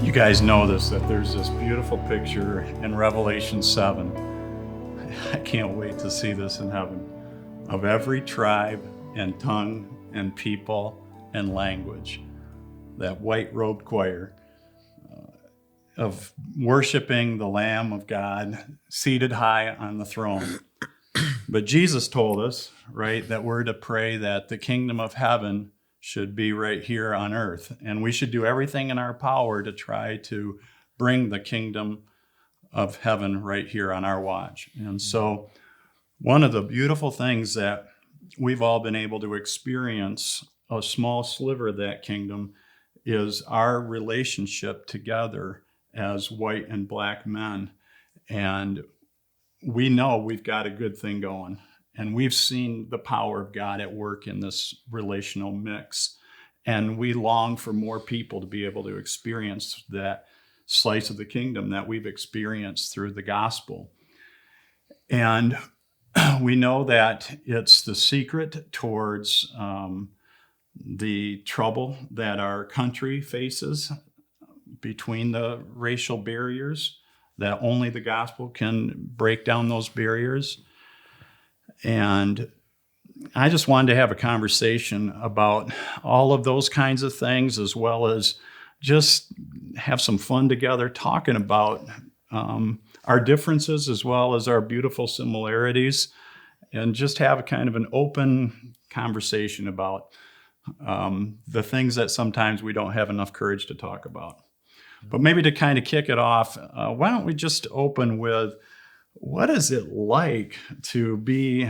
You guys know this, that there's this beautiful picture in Revelation 7. I can't wait to see this in heaven. Of every tribe and tongue and people and language. That white-robed choir of worshiping the Lamb of God seated high on the throne. But Jesus told us, right, that we're to pray that the kingdom of heaven should be right here on earth. And we should do everything in our power to try to bring the kingdom of heaven right here on our watch. And so one of the beautiful things that we've all been able to experience, a small sliver of that kingdom, is our relationship together as white and black men. And we know we've got a good thing going. And we've seen the power of God at work in this relational mix. And we long for more people to be able to experience that slice of the kingdom that we've experienced through the gospel. And we know that it's the secret towards the trouble that our country faces between the racial barriers, that only the gospel can break down those barriers. And I just wanted to have a conversation about all of those kinds of things, as well as just have some fun together talking about our differences as well as our beautiful similarities, and just have a kind of an open conversation about the things that sometimes we don't have enough courage to talk about. But maybe to kind of kick it off, why don't we just open with, what is it like to be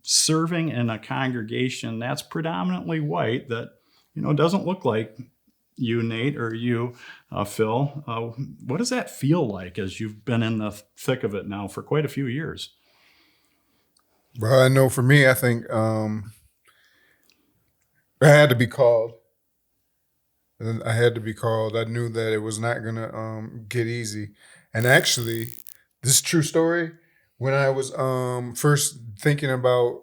serving in a congregation that's predominantly white, that doesn't look like you, Nate, or you, Phil? What does that feel like as you've been in the thick of it now for quite a few years? Well, I know for me, I think I had to be called. And I had to be called. I knew that it was not gonna get easy. And actually, this is a true story. When I was first thinking about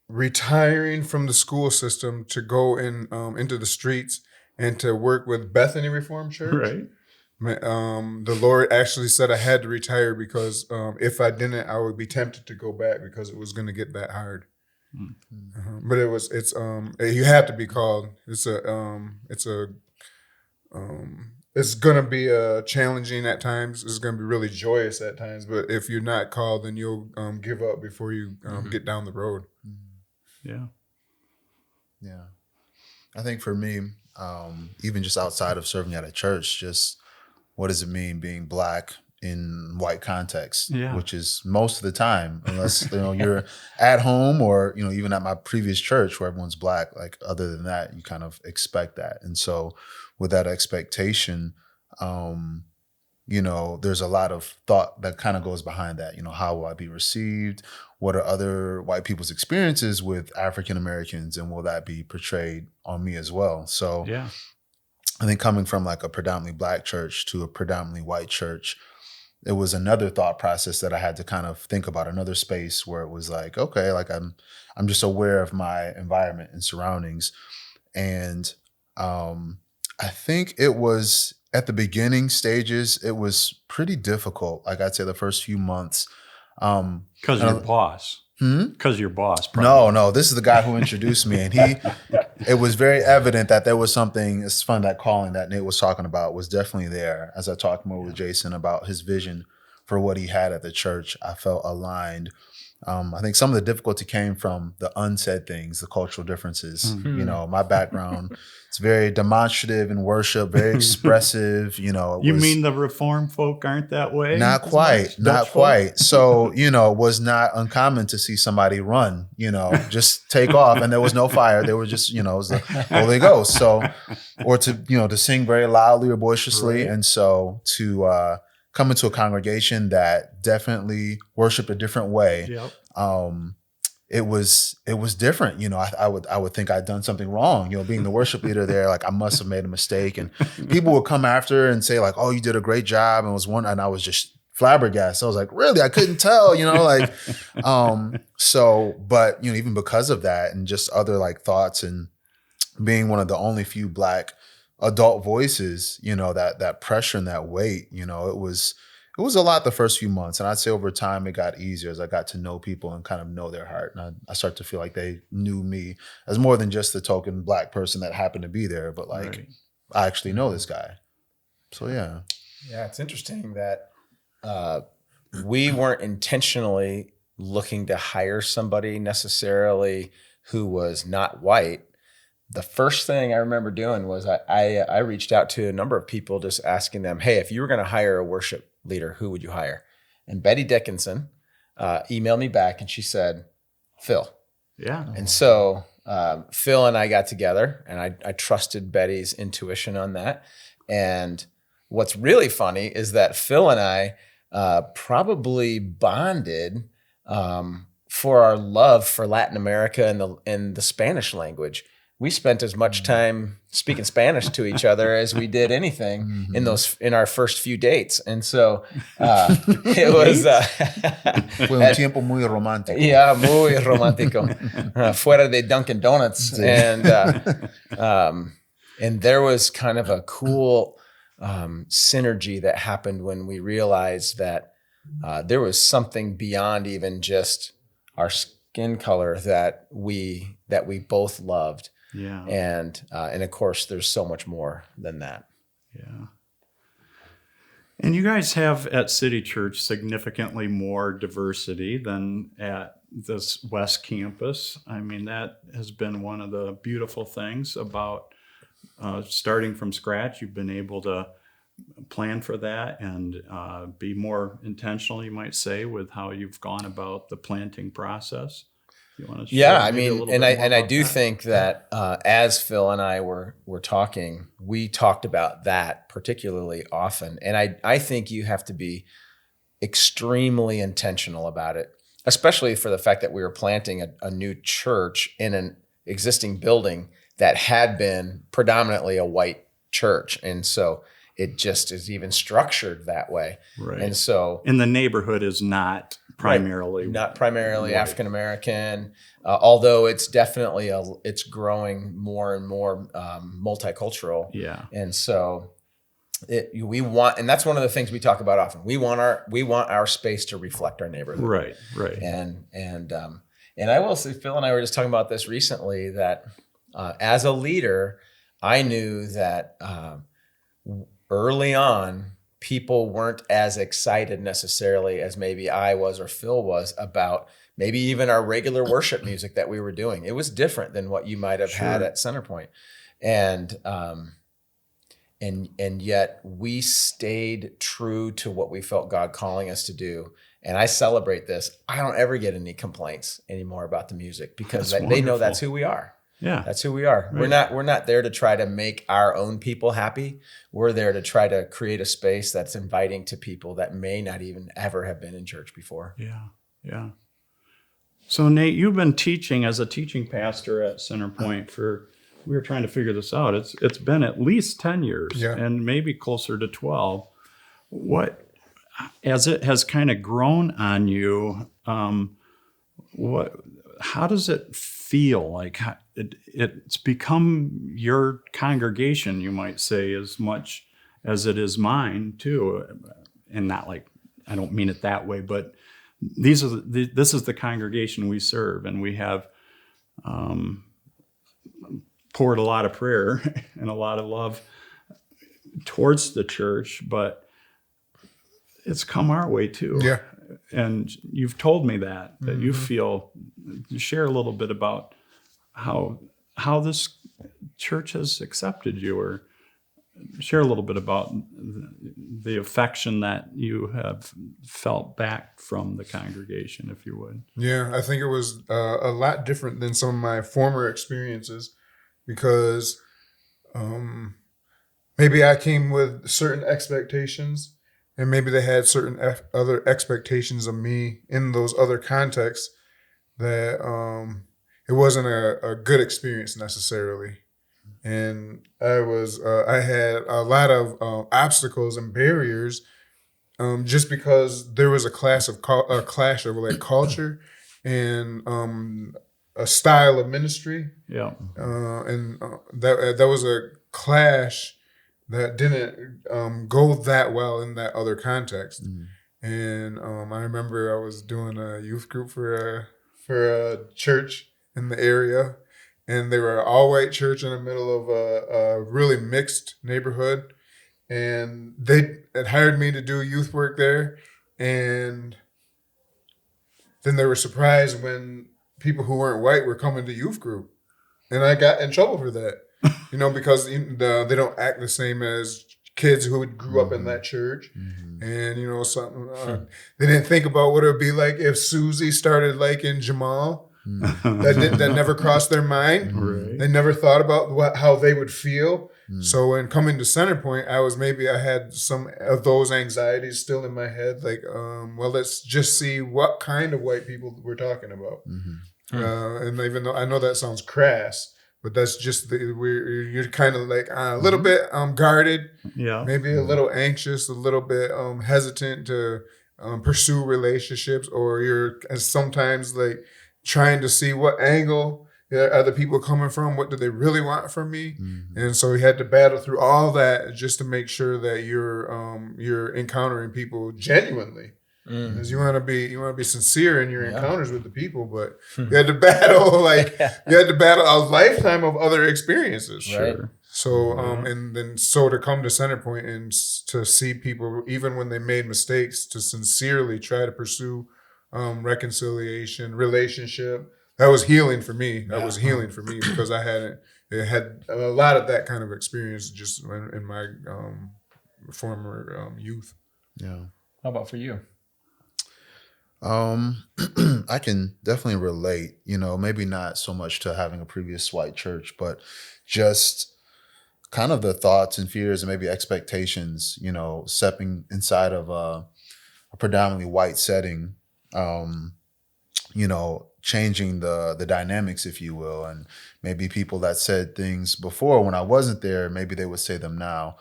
retiring from the school system to go into the streets and to work with Bethany Reformed Church, Right. The Lord actually said I had to retire because if I didn't, I would be tempted to go back because it was going to get that hard. Mm-hmm. But you have to be called. It's gonna be challenging at times. It's gonna be really joyous at times. But if you're not called, then you'll give up before you get down the road. Yeah. I think for me, even just outside of serving at a church, just what does it mean being Black in white context? Yeah. Which is most of the time, unless you're at home or even at my previous church where everyone's Black. Like, other than that, you kind of expect that, and so with that expectation, there's a lot of thought that kind of goes behind that. How will I be received? What are other white people's experiences with African Americans, and will that be portrayed on me as well? So yeah. I think coming from like a predominantly Black church to a predominantly white church, it was another thought process that I had to kind of think about, another space where it was like, okay, like I'm just aware of my environment and surroundings. And I think it was at the beginning stages, it was pretty difficult. Like, I'd say the first few months. Because your boss. Because your boss. Probably. No, this is the guy who introduced me, and it was very evident that there was something. It's fun, that calling that Nate was talking about was definitely there. As I talked more with Jason about his vision for what he had at the church, I felt aligned. I think some of the difficulty came from the unsaid things, the cultural differences. Mm-hmm. My background, it's very demonstrative in worship, very expressive. You mean the Reformed folk aren't that way? Not quite. So, it was not uncommon to see somebody run, just take off, and there was no fire. They were just, it was the Holy Ghost. So, or to sing very loudly or boisterously. Right. And so to come into a congregation that definitely worshiped a different way. Yep. It was different. I would think I'd done something wrong, being the worship leader there, like I must have made a mistake. And people would come after and say like, oh, you did a great job. And I was just flabbergasted. I was like, really? I couldn't tell, but even because of that and just other like thoughts, and being one of the only few Black adult voices, that pressure and that weight, it was a lot the first few months. And I'd say over time it got easier as I got to know people and kind of know their heart. And I start to feel like they knew me as more than just the token Black person that happened to be there, but like Right. I actually know this guy. So yeah. Yeah, it's interesting that we weren't intentionally looking to hire somebody necessarily who was not white. The first thing I remember doing was I reached out to a number of people just asking them, hey, if you were going to hire a worship leader, who would you hire? And Betty Dickinson emailed me back and she said, Phil. Yeah. And so Phil and I got together and I trusted Betty's intuition on that. And what's really funny is that Phil and I probably bonded for our love for Latin America and the Spanish language. We spent as much time speaking Spanish to each other as we did anything in our first few dates. And so it was Fue un tiempo muy romántico. yeah, muy romántico. Fuera de Dunkin' Donuts. And there was kind of a cool synergy that happened when we realized that there was something beyond even just our skin color that we both loved. Yeah. And of course, there's so much more than that. Yeah. And you guys have at City Church significantly more diversity than at this West Campus. I mean, that has been one of the beautiful things about starting from scratch. You've been able to plan for that and be more intentional, you might say, with how you've gone about the planting process. You want to share Yeah, I maybe a mean, little and bit more I about do that? think that as Phil and I were talking, we talked about that particularly often. And I think you have to be extremely intentional about it, especially for the fact that we were planting a new church in an existing building that had been predominantly a white church. And so it just is even structured that way. Right. And so And the neighborhood is not primarily not primarily white. African American, although it's definitely it's growing more and more multicultural. Yeah. And so we want, and that's one of the things we talk about often. We want our space to reflect our neighborhood. Right. Right. And I will say, Phil and I were just talking about this recently, that as a leader, I knew that early on, people weren't as excited necessarily as maybe I was or Phil was about maybe even our regular worship music that we were doing. It was different than what you might have had at Centerpoint. And yet we stayed true to what we felt God calling us to do. And I celebrate this. I don't ever get any complaints anymore about the music because That's they know wonderful. that's who we are. Yeah. That's who we are. Right. We're not there to try to make our own people happy. We're there to try to create a space that's inviting to people that may not even ever have been in church before. Yeah. Yeah. So Nate, you've been teaching as a teaching pastor at Centerpoint we were trying to figure this out. It's been at least 10 years and maybe closer to 12. As it has kind of grown on you, how does it feel? Like it's become your congregation, you might say, as much as it is mine too. And not like, I don't mean it that way, but this is the congregation we serve, and we have poured a lot of prayer and a lot of love towards the church, but it's come our way too. Yeah. And you've told me that you feel. Share a little bit about how this church has accepted you, or share a little bit about the affection that you have felt back from the congregation, if you would. Yeah, I think it was a lot different than some of my former experiences because maybe I came with certain expectations and maybe they had certain other expectations of me in those other contexts that it wasn't a good experience necessarily. And I had a lot of obstacles and barriers just because there was a clash of like culture and a style of ministry. Yeah. And that was clash that didn't go that well in that other context. And I remember I was doing a youth group for a church in the area, and they were an all-white church in the middle of a really mixed neighborhood. And they had hired me to do youth work there, and then they were surprised when people who weren't white were coming to youth group, and I got in trouble for that, because they don't act the same as kids who grew up in that church, and something they didn't think about what it would be like if Susie started liking Jamal. That never crossed their mind. Right. They never thought about how they would feel. So when coming to Centerpoint, I had some of those anxieties still in my head. Like, well, let's just see what kind of white people we're talking about. And even though I know that sounds crass, but that's just you're kind of like a little bit guarded, maybe a little anxious, a little bit hesitant to pursue relationships, or you're sometimes like trying to see what angle are the people coming from, what do they really want from me, and so we had to battle through all that just to make sure that you're encountering people genuinely. Because you want to be sincere in your encounters with the people, but you had to battle a lifetime of other experiences. Sure. So and then to come to Centerpoint and to see people, even when they made mistakes, to sincerely try to pursue reconciliation, relationship. That was healing for me. That was healing for me because I had a lot of that kind of experience just in my former youth. Yeah. How about for you? I can definitely relate, maybe not so much to having a previous white church, but just kind of the thoughts and fears and maybe expectations, stepping inside of a predominantly white setting, changing the dynamics, if you will, and maybe people that said things before when I wasn't there, maybe they would say them now.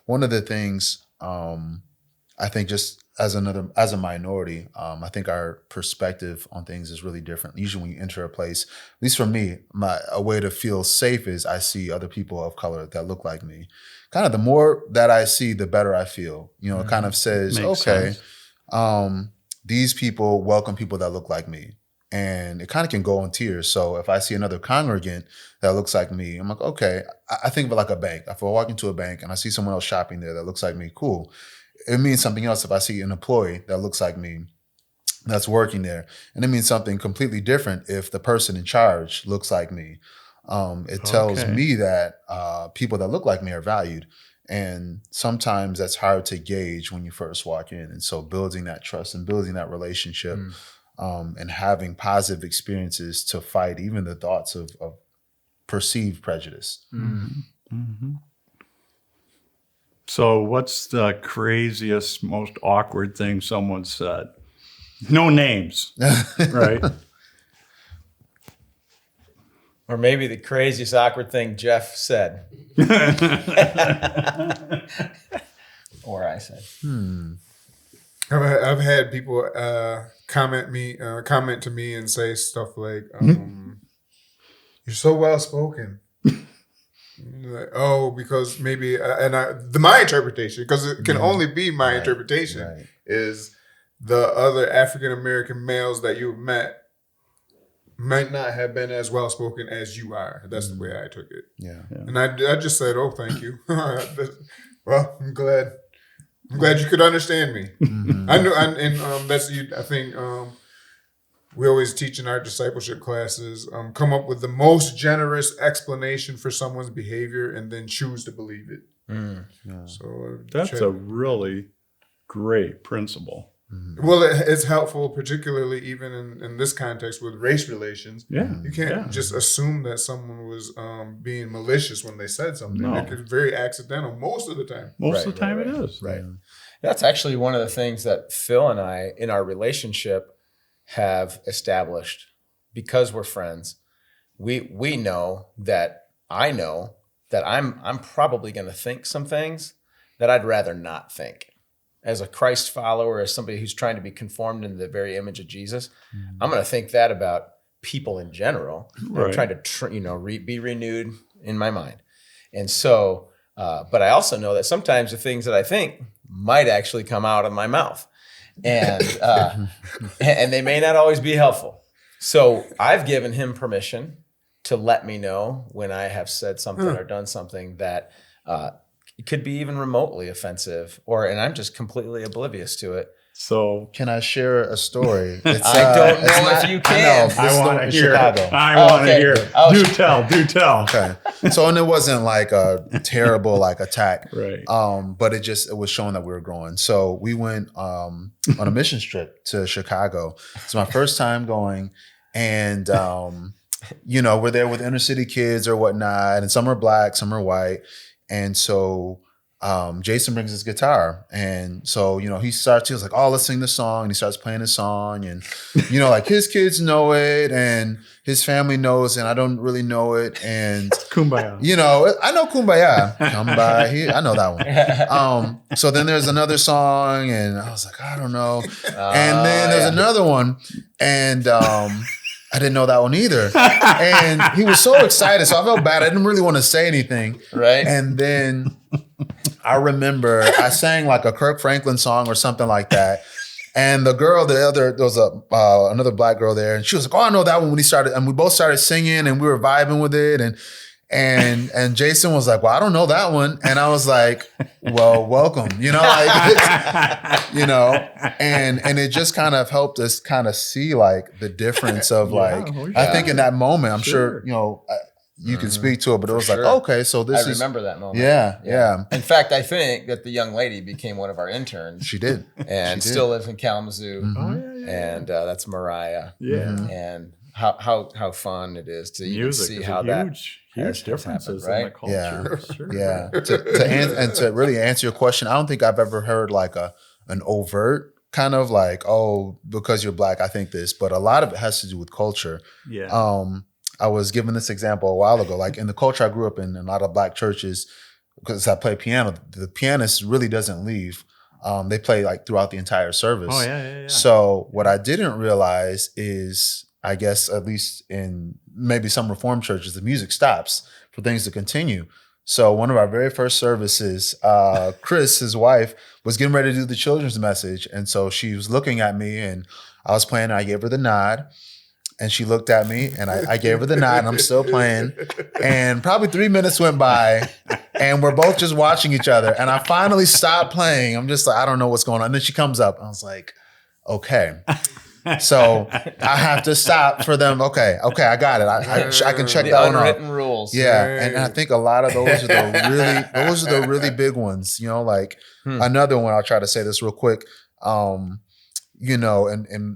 One of the things, I think just as a minority, I think our perspective on things is really different. Usually when you enter a place, at least for me, a way to feel safe is I see other people of color that look like me. Kind of the more that I see, the better I feel. It kind of says, Makes okay, sense. These people welcome people that look like me. And it kind of can go in tiers. So if I see another congregant that looks like me, I'm like, okay, I think of it like a bank. If I walk into a bank and I see someone else shopping there that looks like me, cool. It means something else if I see an employee that looks like me that's working there. And it means something completely different if the person in charge looks like me. It tells me that people that look like me are valued. And sometimes that's hard to gauge when you first walk in. And so building that trust and building that relationship and having positive experiences to fight even the thoughts of perceived prejudice. So what's the craziest, most awkward thing someone said? No names, right? Or maybe the craziest awkward thing Jeff said. Or I said. I've had people comment to me and say stuff like, "You're so well spoken." Like, because maybe, my interpretation, because it can only be my interpretation, is the other African American males that you've met might not have been as well spoken as you are. That's the way I took it. Yeah. And I just said, "Oh, thank you." Well, I'm glad you could understand me. I know, and that's you. I think we always teach in our discipleship classes, come up with the most generous explanation for someone's behavior and then choose to believe it. So That's a really great principle. Well, it's helpful, particularly even in this context with race relations. Yeah. You can't just assume that someone was being malicious when they said something. No. It could be very accidental most of the time. Most of the time it is. Right. That's actually one of the things that Phil and I, in our relationship, have established because we're friends. We know that I know that I'm probably going to think some things that I'd rather not think. As a Christ follower, as somebody who's trying to be conformed into the very image of Jesus, I'm going to think that about people in general. I'm trying to be renewed in my mind. And so, but I also know that sometimes the things that I think might actually come out of my mouth, and and they may not always be helpful. So I've given him permission to let me know when I have said something or done something that it could be even remotely offensive, and I'm just completely oblivious to it. So Can I share a story? It's, I don't know if you can. I want to hear Chicago. it. I want to okay. hear it. Oh, Do tell. Okay. So, and it wasn't like a terrible like attack. Right. But it was showing that we were growing. So we went on a mission trip to Chicago. It's my first time going, and we're there with inner city kids or whatnot, and some are black, some are white. And so Jason brings his guitar, and so he was like, oh, let's sing this song, and he starts playing his song, and like his kids know it and his family knows, and I don't really know it, and Kumbaya. I know Kumbaya. Come by here, I know that one. So then there's another song, and I was like, I don't know, and then there's another one, and I didn't know that one either. And he was so excited. So I felt bad. I didn't really want to say anything. Right. And then I remember I sang like a Kirk Franklin song or something like that. And the girl, there was another black girl there. And she was like, oh, I know that one when he started. And we both started singing and we were vibing with it. And Jason was like, well, I don't know that one. And I was like, well, welcome, and it just kind of helped us kind of see like the difference of I think in that moment, I'm sure you can speak to it, but it was like, okay, so this is. I remember that moment. Yeah. In fact, I think that the young lady became one of our interns. She did. And still lives in Kalamazoo. Mm-hmm. Oh, yeah. And that's Mariah. Yeah. And how fun it is to even Music see is how a that huge differences in the culture. Yeah. Sure. Yeah. To really answer your question, I don't think I've ever heard like an overt kind of like, oh, because you're black, I think this, but a lot of it has to do with culture. Yeah. I was given this example a while ago, like in the culture I grew up in a lot of black churches, because I play piano, the pianist really doesn't leave. They play like throughout the entire service. Oh, yeah. So what I didn't realize is, I guess, at least in maybe some Reformed churches, the music stops for things to continue. So one of our very first services, Chris, his wife, was getting ready to do the children's message. And so she was looking at me and I was playing and I gave her the nod. And she looked at me and I gave her the nod and I'm still playing. And probably 3 minutes went by and we're both just watching each other. And I finally stopped playing. I'm just like, I don't know what's going on. And then she comes up. I was like, okay. So I have to stop for them. Okay, I got it. I can check the that one off. unwritten rules. Yeah, and I think a lot of those are the really big ones. Like another one. I'll try to say this real quick. In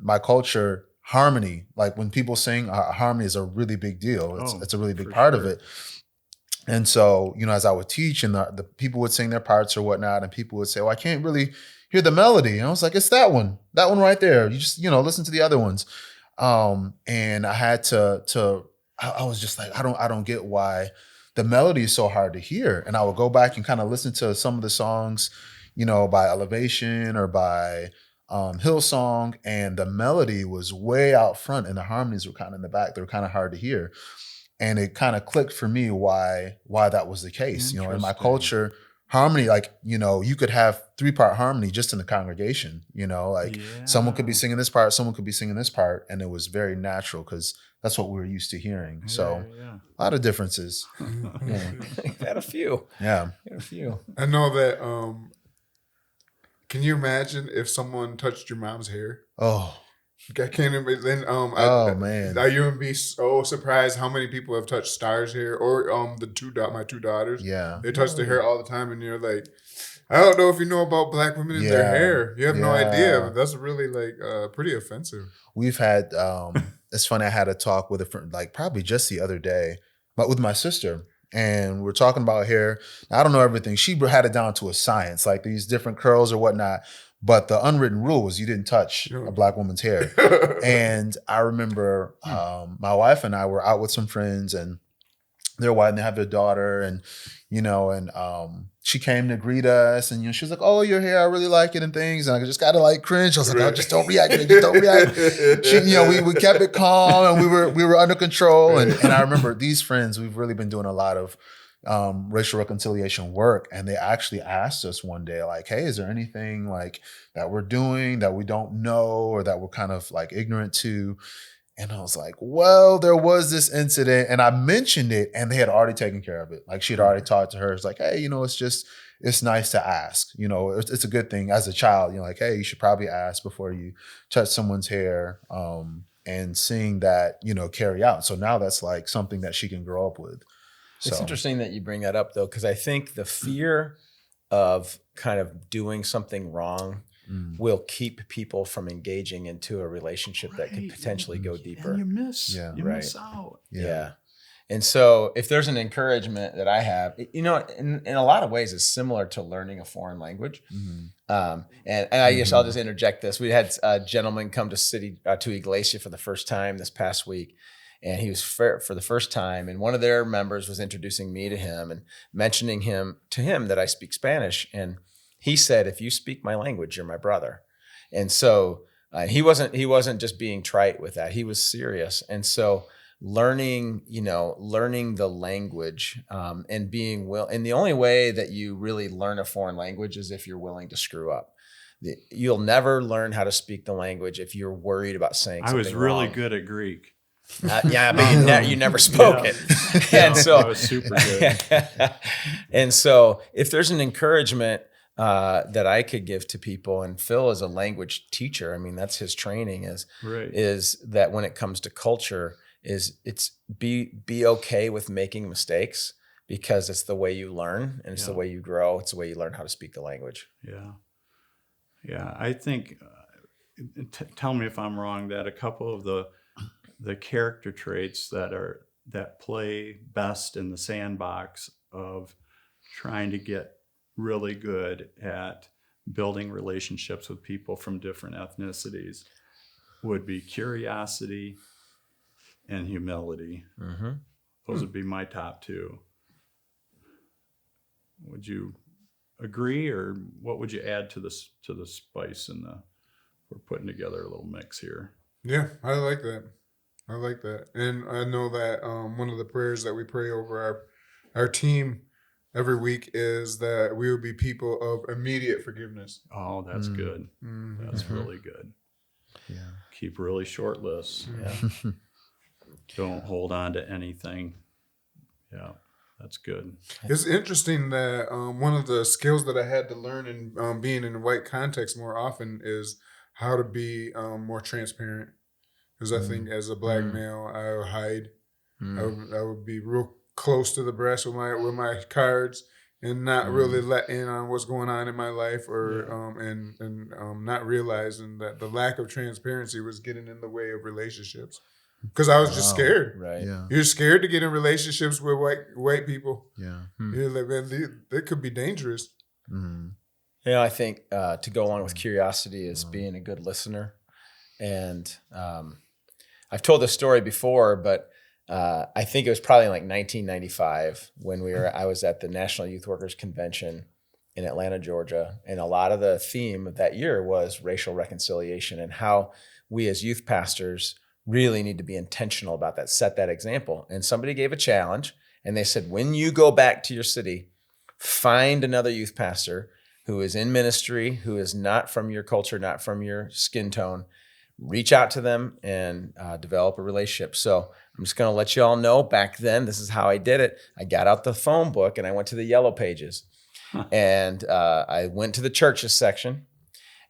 my culture, harmony. Like when people sing, harmony is a really big deal. It's a really big part of it. And so, as I would teach, and the people would sing their parts or whatnot, and people would say, "Well, I can't really hear the melody." And I was like, it's that one right there. You just, listen to the other ones. And I had I was just like, I don't get why the melody is so hard to hear. And I would go back and kind of listen to some of the songs, by Elevation or by Hillsong, and the melody was way out front and the harmonies were kind of in the back. They were kind of hard to hear. And it kind of clicked for me why that was the case. In my culture, harmony, you could have 3-part harmony just in the congregation, someone could be singing this part, someone could be singing this part. And it was very natural because that's what we were used to hearing. So a lot of differences. Had a few. Yeah. Had a few. I know that. Can you imagine if someone touched your mom's hair? Oh. I can't imagine. Then, man, you would be so surprised how many people have touched Star's hair or my 2 daughters. Yeah, they touch their hair all the time, and you're like, I don't know if you know about black women and their hair. You have no idea, but that's really pretty offensive. We've had. It's funny. I had a talk with a friend, probably just the other day, but with my sister. And we're talking about hair. Now, I don't know everything. She had it down to a science, like these different curls or whatnot. But the unwritten rule was you didn't touch a black woman's hair. And I remember my wife and I were out with some friends, and they're white and they have their daughter, and she came to greet us, and she was like, "Oh, your hair, I really like it," and things. And I just got to cringe. I was like, "Oh, just don't react, just don't react." We kept it calm, and we were under control. And I remember these friends, we've really been doing a lot of racial reconciliation work, and they actually asked us one day, like, hey, is there anything like that we're doing that we don't know or that we're kind of like ignorant to? And I was like, well, there was this incident, and I mentioned it, and they had already taken care of it. Like, she'd already talked to her. It's like, hey, it's nice to ask. It's a good thing as a child. Like, hey, you should probably ask before you touch someone's hair. And seeing that, carry out. So now that's like something that she can grow up with. It's interesting that you bring that up, though, because I think the fear of kind of doing something wrong will keep people from engaging into a relationship that could potentially go deeper. And you miss out. Yeah. And so if there's an encouragement that I have, in a lot of ways, it's similar to learning a foreign language. And I guess I'll just interject this. We had a gentleman come to Iglesia for the first time this past week. And he was for the first time, and one of their members was introducing me to him and mentioning to him that I speak Spanish. And he said, "If you speak my language, you're my brother." And so he wasn't just being trite with that; he was serious. And so learning the language and being and the only way that you really learn a foreign language is if you're willing to screw up. You'll never learn how to speak the language if you're worried about saying something I was really wrong. good at Greek. But you never spoke it. And so I was super good. And so if there's an encouragement that I could give to people, and Phil is a language teacher, I mean, that's his training is that when it comes to culture, it's be okay with making mistakes, because it's the way you learn, and it's the way you grow. It's the way you learn how to speak the language. Yeah. I think, tell me if I'm wrong, that a couple of the character traits that play best in the sandbox of trying to get really good at building relationships with people from different ethnicities would be curiosity and humility. Those would be my top two. Would you agree, or what would you add to the spice we're putting together a little mix here? Yeah, I like that. And I know that one of the prayers that we pray over our team every week is that we will be people of immediate forgiveness. Oh, that's good. That's really good. Yeah. Keep really short lists. Yeah. Don't hold on to anything. Yeah, that's good. It's interesting that one of the skills that I had to learn in being in a white context more often is how to be more transparent. Because I think as a black male, I would hide. I would be real close to the breast with my cards and not really let in on what's going on in my life, or and not realizing that the lack of transparency was getting in the way of relationships. Because I was just scared. Right. Yeah. You're scared to get in relationships with white people. Yeah. You're like, man, they could be dangerous. I think to go along with curiosity is being a good listener. And I've told this story before, but I think it was probably like 1995 when I was at the National Youth Workers Convention in Atlanta, Georgia. And a lot of the theme of that year was racial reconciliation, and how we as youth pastors really need to be intentional about that, set that example. And somebody gave a challenge, and they said, when you go back to your city, find another youth pastor who is in ministry, who is not from your culture, not from your skin tone, reach out to them and develop a relationship. So I'm just going to let you all know, back then, this is how I did it. I got out the phone book and I went to the yellow pages, and I went to the churches section.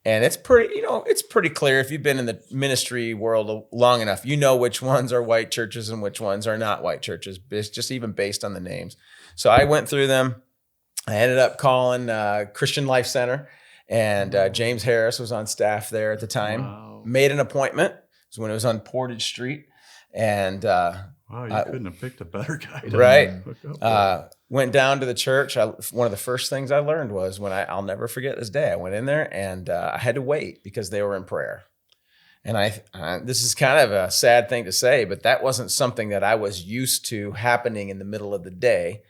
And it's pretty clear if you've been in the ministry world long enough, you know which ones are white churches and which ones are not white churches. It's just even based on the names. So I went through them. I ended up calling Christian Life Center, and James Harris was on staff there at the time. Wow. Made an appointment. It was when it was on Porte Street. And Wow, you couldn't have picked a better guy to right. hook up with. Went down to the church. One of the first things I learned was I'll never forget this day. I went in there and I had to wait because they were in prayer. And this is kind of a sad thing to say, but that wasn't something that I was used to happening in the middle of the day.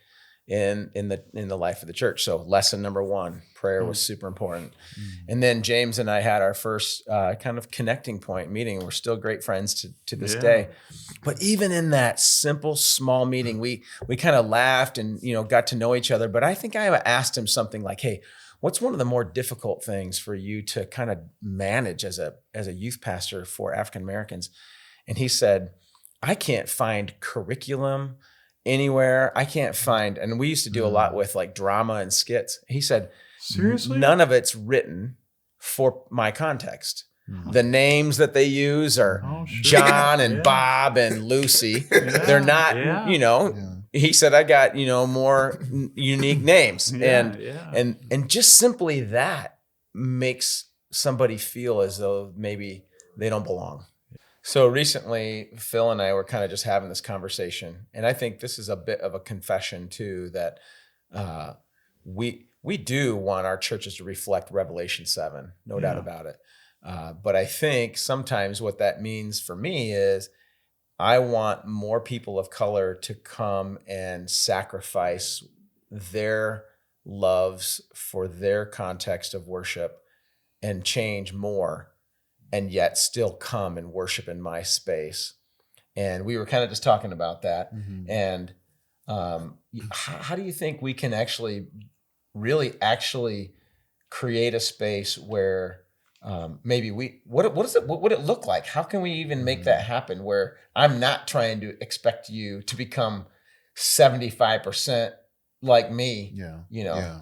in the life of the church. So lesson number 1, prayer was super important. And then James and I had our first kind of connecting point meeting. We're still great friends to this day. But even in that simple, small meeting, we kind of laughed and, got to know each other. But I think I asked him something like, hey, what's one of the more difficult things for you to kind of manage as a youth pastor for African Americans? And he said, I can't find curriculum anywhere. I can't find, and we used to do a lot with like drama and skits. He said, Seriously? none of it's written for my context. The names that they use are John and Bob and Lucy. They're not, he said, I got, more unique names. And just simply that makes somebody feel as though maybe they don't belong. So recently, Phil and I were kind of just having this conversation, and I think this is a bit of a confession too, that we do want our churches to reflect Revelation 7, no doubt about it. But I think sometimes what that means for me is I want more people of color to come and sacrifice their loves for their context of worship and change more, and yet still come and worship in my space. And we were kind of just talking about that. And how do you think we can actually create a space where maybe what would it look like? How can we even make that happen where I'm not trying to expect you to become 75% like me? Yeah.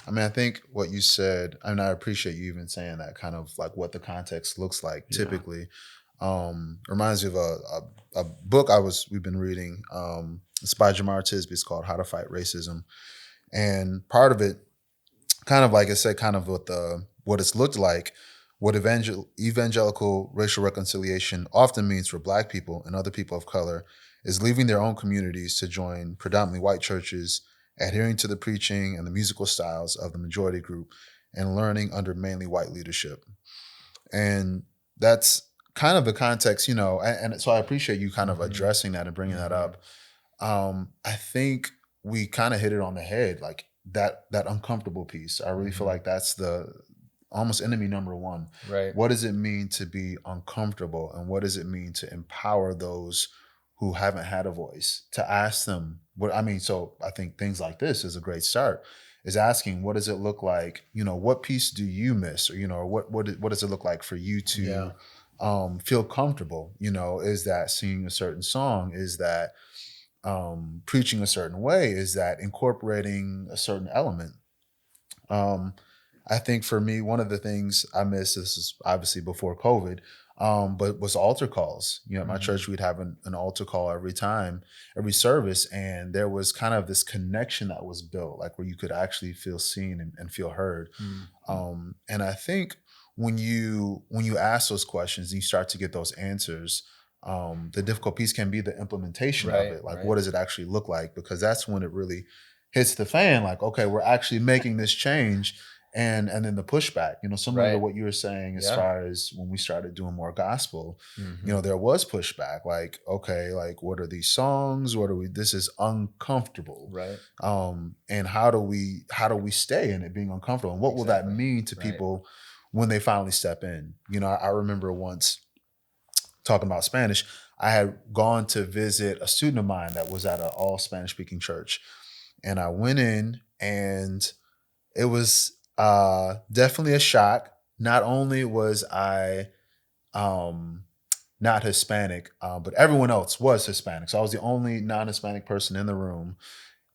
I mean, I think what you said, and I appreciate you even saying that, kind of like what the context looks like typically. Reminds me of a book we've been reading. It's by Jamar Tisby. It's called How to Fight Racism. And part of it, kind of like I said, kind of what it's looked like, what evangelical racial reconciliation often means for Black people and other people of color is leaving their own communities to join predominantly white churches, adhering to the preaching and the musical styles of the majority group, and learning under mainly white leadership. And that's kind of the context, and so I appreciate you kind of addressing that and bringing that up. I think we kind of hit it on the head, like that uncomfortable piece. I really feel like that's the almost enemy number 1. Right. What does it mean to be uncomfortable, and what does it mean to empower those who haven't had a voice, to ask them so I think things like this is a great start, is asking, what does it look like? What piece do you miss? Or, what does it look like for you to feel comfortable? Is that singing a certain song? Is that preaching a certain way? Is that incorporating a certain element? I think for me, one of the things I miss, this is obviously before COVID, but was altar calls. At my church, we'd have an altar call every service, and there was kind of this connection that was built, like where you could actually feel seen and feel heard. And I think when you ask those questions and you start to get those answers, the difficult piece can be the implementation of it. Like, what does it actually look like? Because that's when it really hits the fan. Like, okay, we're actually making this change. And then the pushback, similar to what you were saying as far as when we started doing more gospel, there was pushback. Like, okay, like what are these songs? This is uncomfortable. Right. And how do we stay in it being uncomfortable? And what will that mean to people when they finally step in? I remember once talking about Spanish, I had gone to visit a student of mine that was at an all Spanish speaking church. And I went in, and it was definitely a shock. Not only was I not Hispanic, but everyone else was Hispanic. So I was the only non-Hispanic person in the room,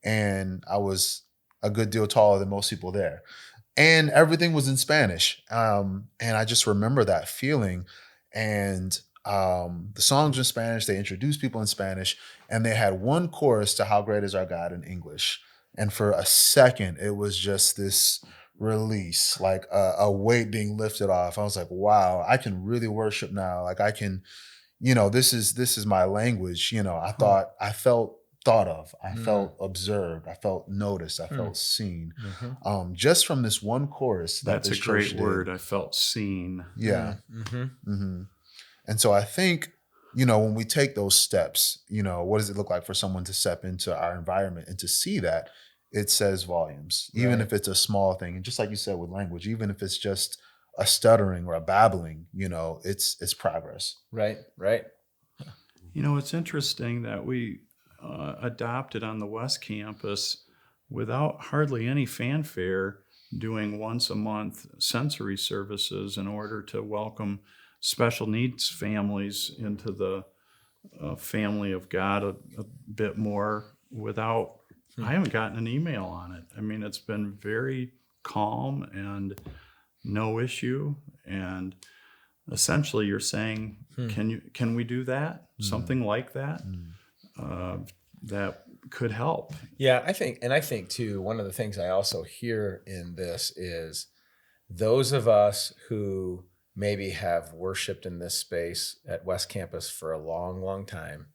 and I was a good deal taller than most people there. And everything was in Spanish. And I just remember that feeling. And the songs were in Spanish. They introduced people in Spanish, and they had one chorus to How Great Is Our God in English. And for a second, it was just this release, like a weight being lifted off. I was like, wow, I can really worship now. Like I can, this is my language. I felt thought of, I felt observed, I felt noticed, I felt seen. Just from this one chorus. That's a great word. I felt seen. Yeah. And so I think, when we take those steps, what does it look like for someone to step into our environment and to see that it says volumes, even Right. if it's a small thing. And just like you said with language, even if it's just a stuttering or a babbling, it's progress. Right. Right. It's interesting that we adopted on the West Campus without hardly any fanfare, doing once a month sensory services in order to welcome special needs families into the family of God a bit more without, I haven't gotten an email on it. I mean, it's been very calm and no issue. And essentially you're saying, can we do that? Something like that? That could help. Yeah, I think too, one of the things I also hear in this is those of us who maybe have worshiped in this space at West Campus for a long, long time,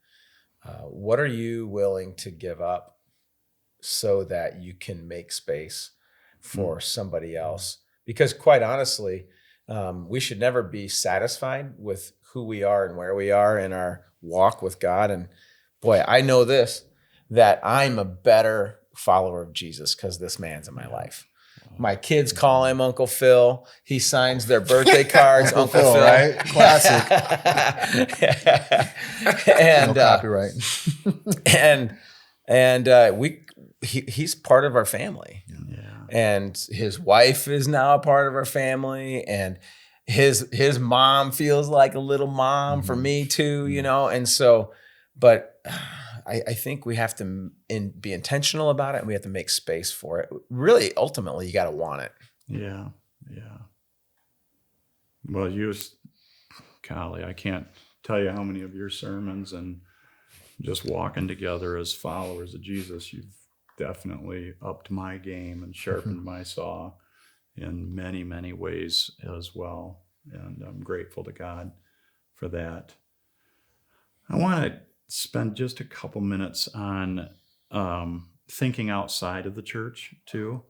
what are you willing to give up so that you can make space for somebody else? Because quite honestly, we should never be satisfied with who we are and where we are in our walk with God. And boy, I know this, that I'm a better follower of Jesus because this man's in my life. My kids call him Uncle Phil. He signs their birthday cards, Uncle Phil. Right? Classic. And No copyright. he's part of our family. Yeah. And his wife is now a part of our family, and his mom feels like a little mom for me too, And so, but I think we have to be intentional about it, and we have to make space for it. Really, ultimately, you got to want it. Yeah. Yeah. Well, Kali, I can't tell you how many of your sermons and just walking together as followers of Jesus, you've definitely upped my game and sharpened my saw in many, many ways as well. And I'm grateful to God for that. I want to spend just a couple minutes on thinking outside of the church too.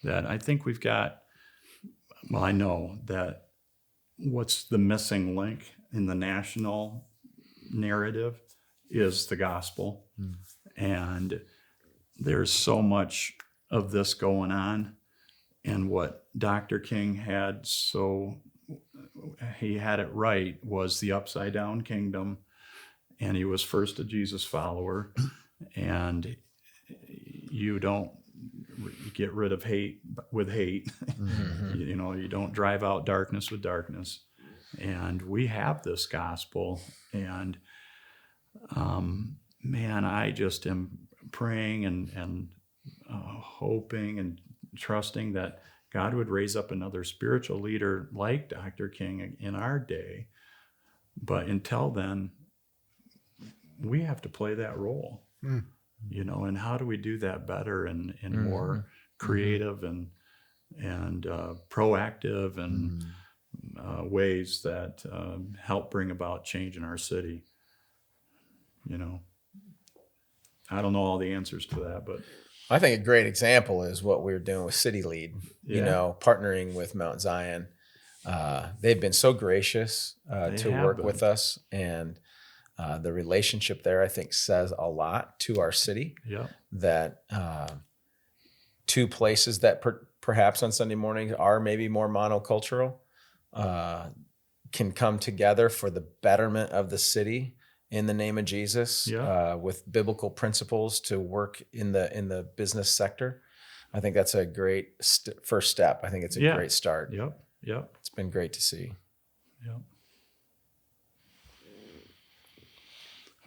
That I think we've got, well, I know that what's the missing link in the national narrative is the gospel. And there's so much of this going on. And what Dr. King had, he had it right, was the upside down kingdom. And he was first a Jesus follower. And you don't get rid of hate with hate. You don't drive out darkness with darkness. And we have this gospel. And man, I just am praying and hoping and trusting that God would raise up another spiritual leader like Dr. King in our day. But until then, we have to play that role, and how do we do that better and more creative and proactive and ways that help bring about change in our city. I don't know all the answers to that, but I think a great example is what we're doing with City Lead, Yeah. partnering with Mount Zion. They've been so gracious to have work been. with us, and the relationship there, I think, says a lot to our city. yeah, That two places that perhaps on Sunday mornings are maybe more monocultural can come together for the betterment of the city in the name of Jesus, Yeah. with biblical principles to work in the business sector. I think that's a great first step. I think it's a Yeah. great start. Yep. It's been great to see. Yep.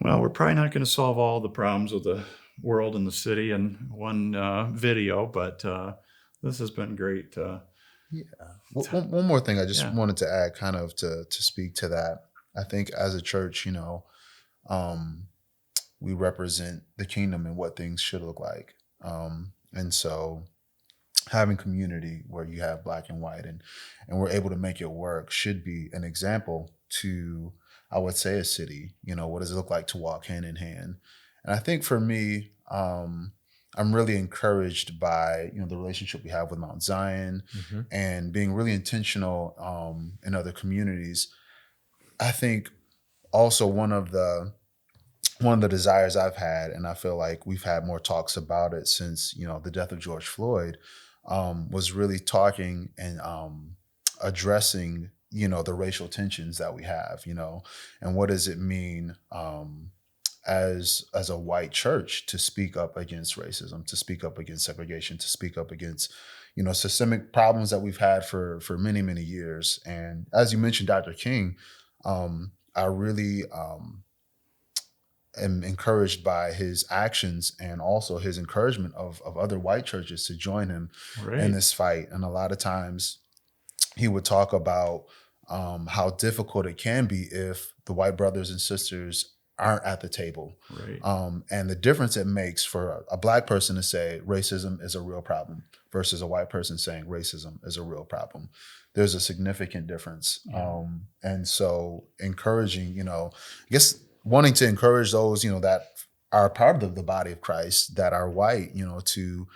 Well, we're probably not going to solve all the problems of the world and the city in one video, but this has been great. One more thing I just Yeah. wanted to add, kind of to speak to that. I think as a church, we represent the kingdom and what things should look like. And so having community where you have black and white and we're able to make it work should be an example to, I would say, a city. What does it look like to walk hand in hand? And I think for me, I'm really encouraged by the relationship we have with Mount Zion and being really intentional in other communities. I think also one of the one of the desires I've had, and I feel like we've had more talks about it since, the death of George Floyd, was really talking and addressing, the racial tensions that we have, and what does it mean as a white church to speak up against racism, to speak up against segregation, to speak up against, systemic problems that we've had for many, many years. And as you mentioned, Dr. King, I really am encouraged by his actions and also his encouragement of other white churches to join him in this fight. And a lot of times he would talk about how difficult it can be if the white brothers and sisters aren't at the table. And the difference it makes for a black person to say racism is a real problem versus a white person saying racism is a real problem. There's a significant difference. And so encouraging, I guess wanting to encourage those, that are part of the body of Christ that are white, to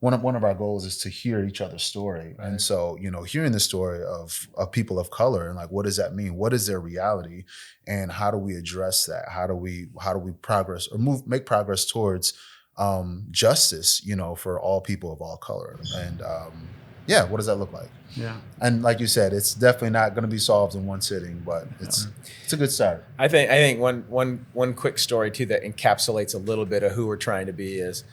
one of our goals is to hear each other's story. Right. And so, hearing the story of people of color and like, what does that mean? What is their reality? And how do we address that? How do we progress or make progress towards justice, for all people of all color? And what does that look like? Yeah. And like you said, it's definitely not going to be solved in one sitting, but it's a good start. I think one quick story too that encapsulates a little bit of who we're trying to be is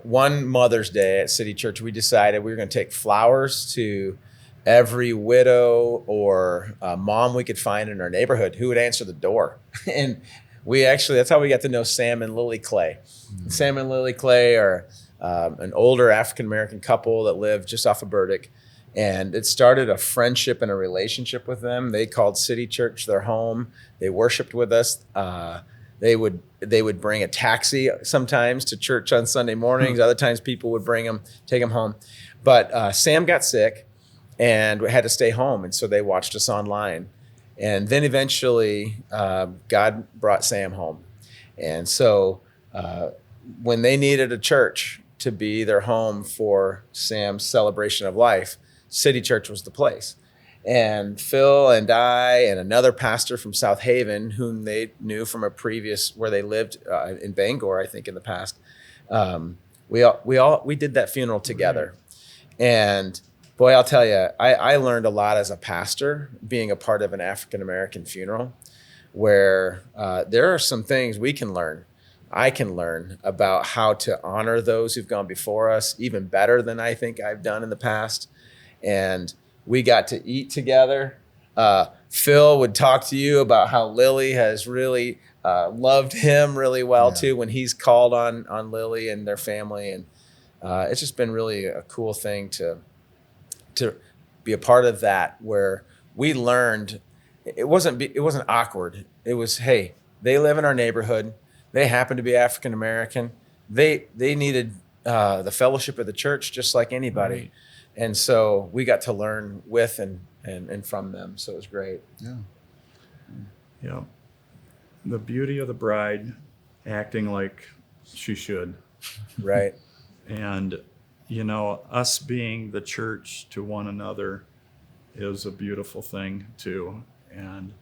one Mother's Day at City Church, we decided we were going to take flowers to every widow or mom we could find in our neighborhood who would answer the door. And that's how we got to know Sam and Lily Clay. Mm-hmm. Sam and Lily Clay are an older African-American couple that lived just off of Burdick. And it started a friendship and a relationship with them. They called City Church their home. They worshiped with us. They would bring a taxi sometimes to church on Sunday mornings. Other times people would take them home. But Sam got sick and we had to stay home. And so they watched us online. And then eventually God brought Sam home. And so when they needed a church to be their home for Sam's celebration of life, City Church was the place. And Phil and I and another pastor from South Haven, whom they knew from a previous where they lived in Bangor, I think in the past, we did that funeral together. And boy, I'll tell you, I learned a lot as a pastor being a part of an African-American funeral, where there are some things I can learn about how to honor those who've gone before us, even better than I think I've done in the past. And we got to eat together. Phil would talk to you about how Lily has really loved him really well too when he's called on Lily and their family. And it's just been really a cool thing to be a part of that, where we learned it wasn't awkward. It was, hey, they live in our neighborhood. They happen to be African American. They needed the fellowship of the church just like anybody. Right. And so we got to learn with and from them. So it was great. Yeah. The beauty of the bride acting like she should. Right. And, us being the church to one another is a beautiful thing too. And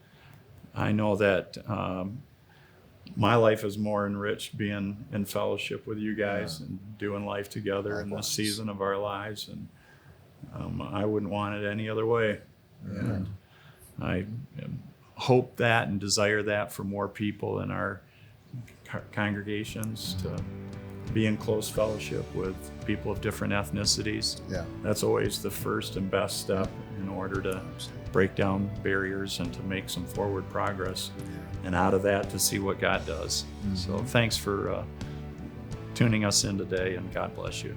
I know that my life is more enriched being in fellowship with you guys and doing life together in this season of our lives. And I wouldn't want it any other way. And I hope that and desire that for more people in our congregations to be in close fellowship with people of different ethnicities. That's always the first and best step in order to break down barriers and to make some forward progress. And out of that, to see what God does. So thanks for tuning us in today, and God bless you.